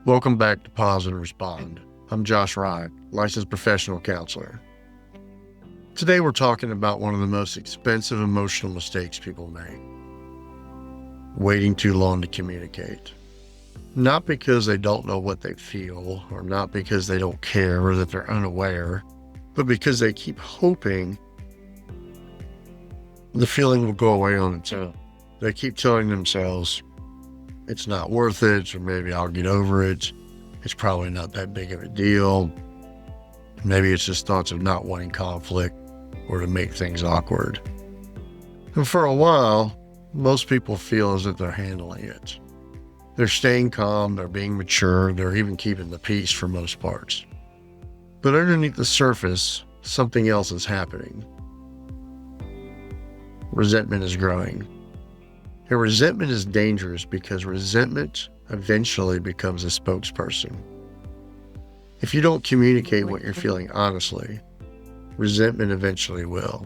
Welcome back to Pause and Respond. I'm Josua Rine, licensed professional counselor. Today we're talking about one of the most expensive emotional mistakes people make: waiting too long to communicate. Not because they don't know what they feel, or not because they don't care or that they're unaware, but because they keep hoping the feeling will go away on its own. They keep telling themselves, it's not worth it, or maybe I'll get over it. It's probably not that big of a deal. Maybe it's just thoughts of not wanting conflict or to make things awkward. And for a while, most people feel as if they're handling it. They're staying calm, they're being mature, they're even keeping the peace for most parts. But underneath the surface, something else is happening. Resentment is growing. And resentment is dangerous because resentment eventually becomes a spokesperson. If you don't communicate what you're feeling honestly, resentment eventually will.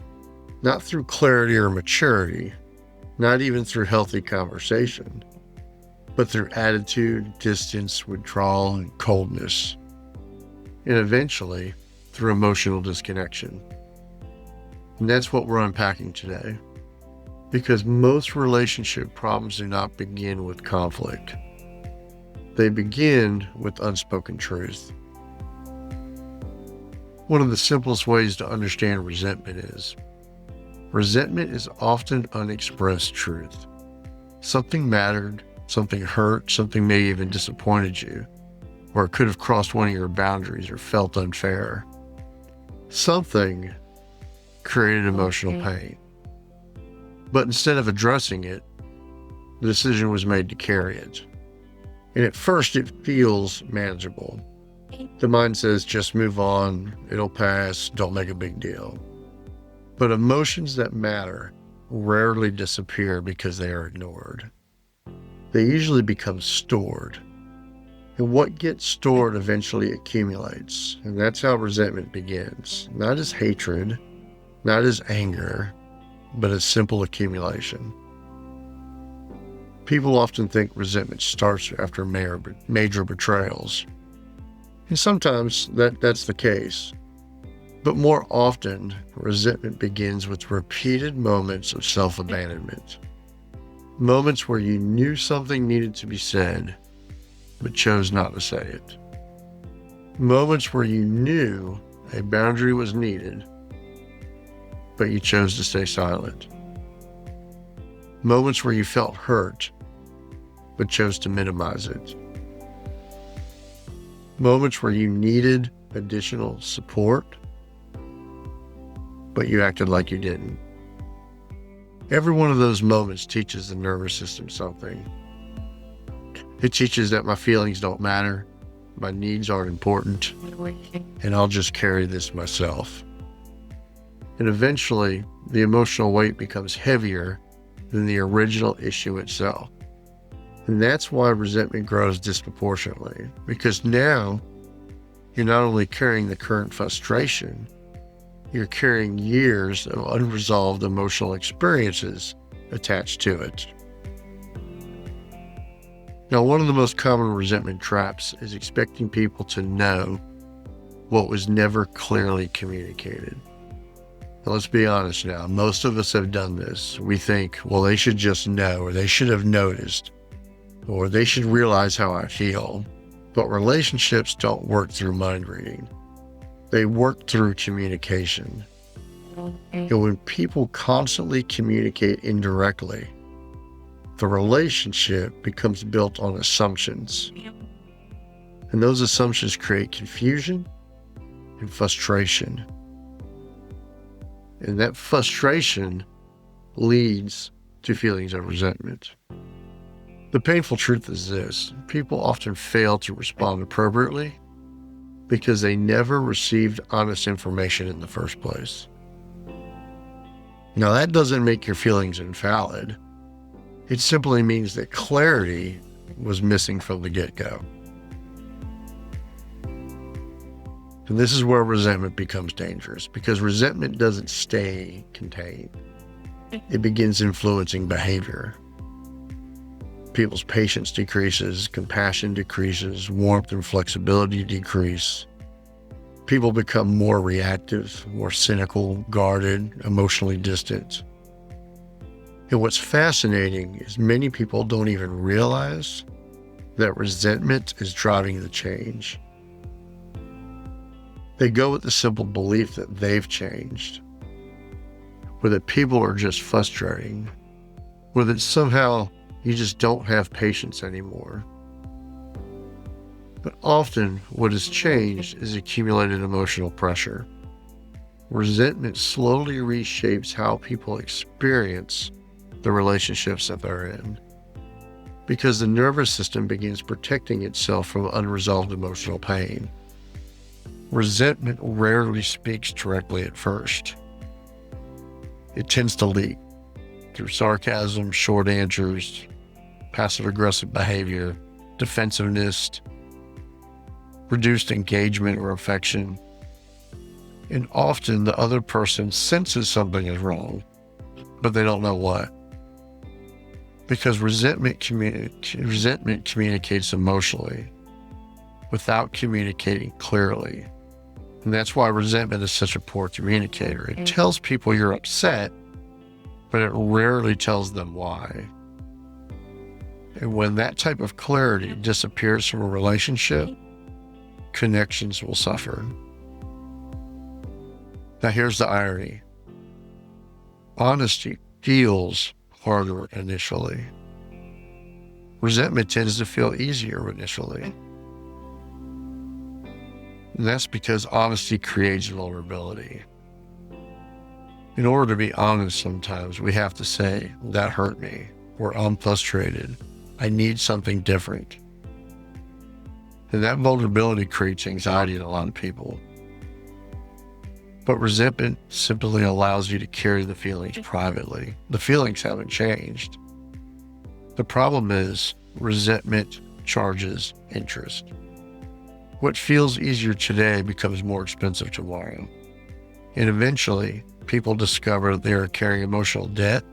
Not through clarity or maturity, not even through healthy conversation, but through attitude, distance, withdrawal, and coldness. And eventually, through emotional disconnection. And that's what we're unpacking today. Because most relationship problems do not begin with conflict. They begin with unspoken truth. One of the simplest ways to understand resentment is often unexpressed truth. Something mattered, something hurt, something may even disappointed you, or it could have crossed one of your boundaries or felt unfair. Something created emotional pain. But instead of addressing it, the decision was made to carry it. And at first it feels manageable. The mind says, just move on, it'll pass, don't make a big deal. But emotions that matter rarely disappear because they are ignored. They usually become stored. And what gets stored eventually accumulates. And that's how resentment begins. Not as hatred, not as anger, but as simple accumulation. People often think resentment starts after major betrayals. And sometimes that's the case. But more often, resentment begins with repeated moments of self-abandonment. Moments where you knew something needed to be said, but chose not to say it. Moments where you knew a boundary was needed, but you chose to stay silent. Moments where you felt hurt, but chose to minimize it. Moments where you needed additional support, but you acted like you didn't. Every one of those moments teaches the nervous system something. It teaches that my feelings don't matter, my needs aren't important, and I'll just carry this myself. And eventually, the emotional weight becomes heavier than the original issue itself. And that's why resentment grows disproportionately, because now you're not only carrying the current frustration, you're carrying years of unresolved emotional experiences attached to it. Now, one of the most common resentment traps is expecting people to know what was never clearly communicated. Now, let's be honest now, most of us have done this. We think, well, they should just know, or they should have noticed, or they should realize how I feel. But relationships don't work through mind reading. They work through communication. And when people constantly communicate indirectly, the relationship becomes built on assumptions. And those assumptions create confusion and frustration. And that frustration leads to feelings of resentment. The painful truth is this: people often fail to respond appropriately because they never received honest information in the first place. Now, that doesn't make your feelings invalid. It simply means that clarity was missing from the get-go. And this is where resentment becomes dangerous, because resentment doesn't stay contained. It begins influencing behavior. People's patience decreases, compassion decreases, warmth and flexibility decrease. People become more reactive, more cynical, guarded, emotionally distant. And what's fascinating is many people don't even realize that resentment is driving the change. They go with the simple belief that they've changed, or that people are just frustrating, or that somehow you just don't have patience anymore. But often what has changed is accumulated emotional pressure. Resentment slowly reshapes how people experience the relationships that they're in, because the nervous system begins protecting itself from unresolved emotional pain. Resentment rarely speaks directly at first. It tends to leak through sarcasm, short answers, passive-aggressive behavior, defensiveness, reduced engagement or affection. And often the other person senses something is wrong, but they don't know what. Because resentment communicates emotionally without communicating clearly. And that's why resentment is such a poor communicator. It tells people you're upset, but it rarely tells them why. And when that type of clarity disappears from a relationship, connections will suffer. Now here's the irony. Honesty feels harder initially. Resentment tends to feel easier initially. And that's because honesty creates vulnerability. In order to be honest, sometimes we have to say, that hurt me, or I'm frustrated. I need something different. And that vulnerability creates anxiety in a lot of people. But resentment simply allows you to carry the feelings privately. The feelings haven't changed. The problem is resentment charges interest. What feels easier today becomes more expensive tomorrow. And eventually, people discover they are carrying emotional debt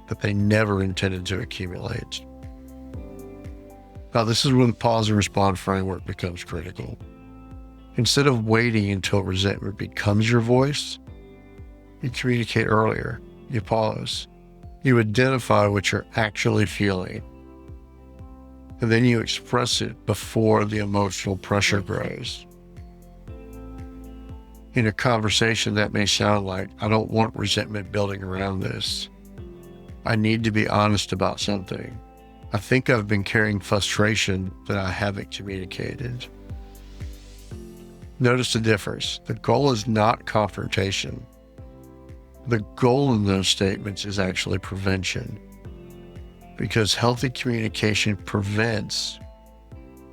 that they never intended to accumulate. Now, this is when the pause and respond framework becomes critical. Instead of waiting until resentment becomes your voice, you communicate earlier. You pause. You identify what you're actually feeling. And then you express it before the emotional pressure grows. In a conversation, that may sound like, I don't want resentment building around this. I need to be honest about something. I think I've been carrying frustration that I haven't communicated. Notice the difference. The goal is not confrontation. The goal in those statements is actually prevention, because healthy communication prevents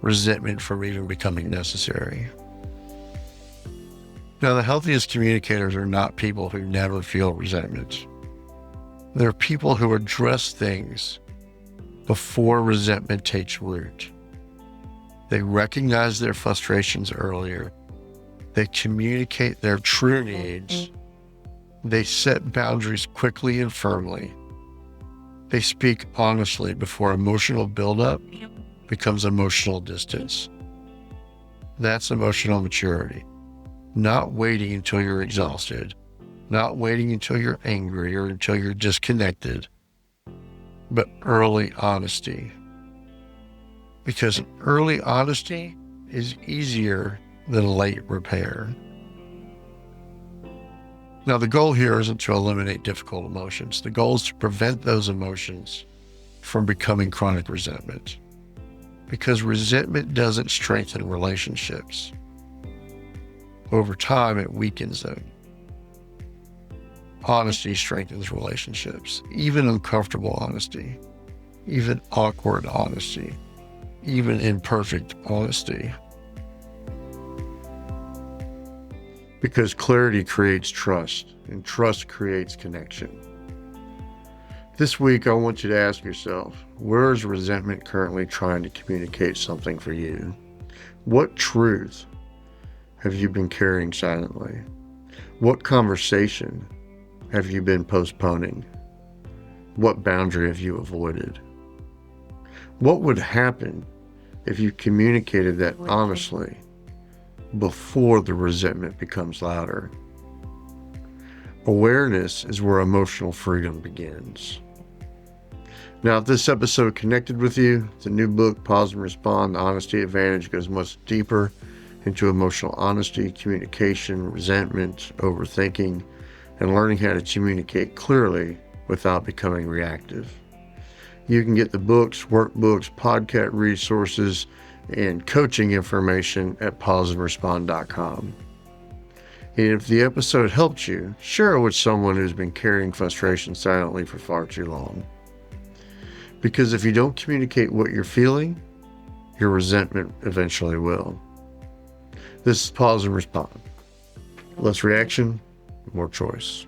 resentment from even becoming necessary. Now, the healthiest communicators are not people who never feel resentment. They're people who address things before resentment takes root. They recognize their frustrations earlier. They communicate their true needs. They set boundaries quickly and firmly. They speak honestly before emotional buildup becomes emotional distance. That's emotional maturity. Not waiting until you're exhausted, not waiting until you're angry or until you're disconnected, but early honesty. Because early honesty is easier than late repair. Now, the goal here isn't to eliminate difficult emotions. The goal is to prevent those emotions from becoming chronic resentment. Because resentment doesn't strengthen relationships. Over time, it weakens them. Honesty strengthens relationships, even uncomfortable honesty, even awkward honesty, even imperfect honesty. Because clarity creates trust, and trust creates connection. This week, I want you to ask yourself, where is resentment currently trying to communicate something for you? What truth have you been carrying silently? What conversation have you been postponing? What boundary have you avoided? What would happen if you communicated that honestly before the resentment becomes louder? Awareness is where emotional freedom begins. Now, if this episode connected with you, the new book, Pause and Respond, The Honesty Advantage, goes much deeper into emotional honesty, communication, resentment, overthinking, and learning how to communicate clearly without becoming reactive. You can get the books, workbooks, podcast resources, and coaching information at pauseandrespond.com. And if the episode helped you, share it with someone who's been carrying frustration silently for far too long. Because if you don't communicate what you're feeling, your resentment eventually will. This is Pause and Respond. Less reaction, more choice.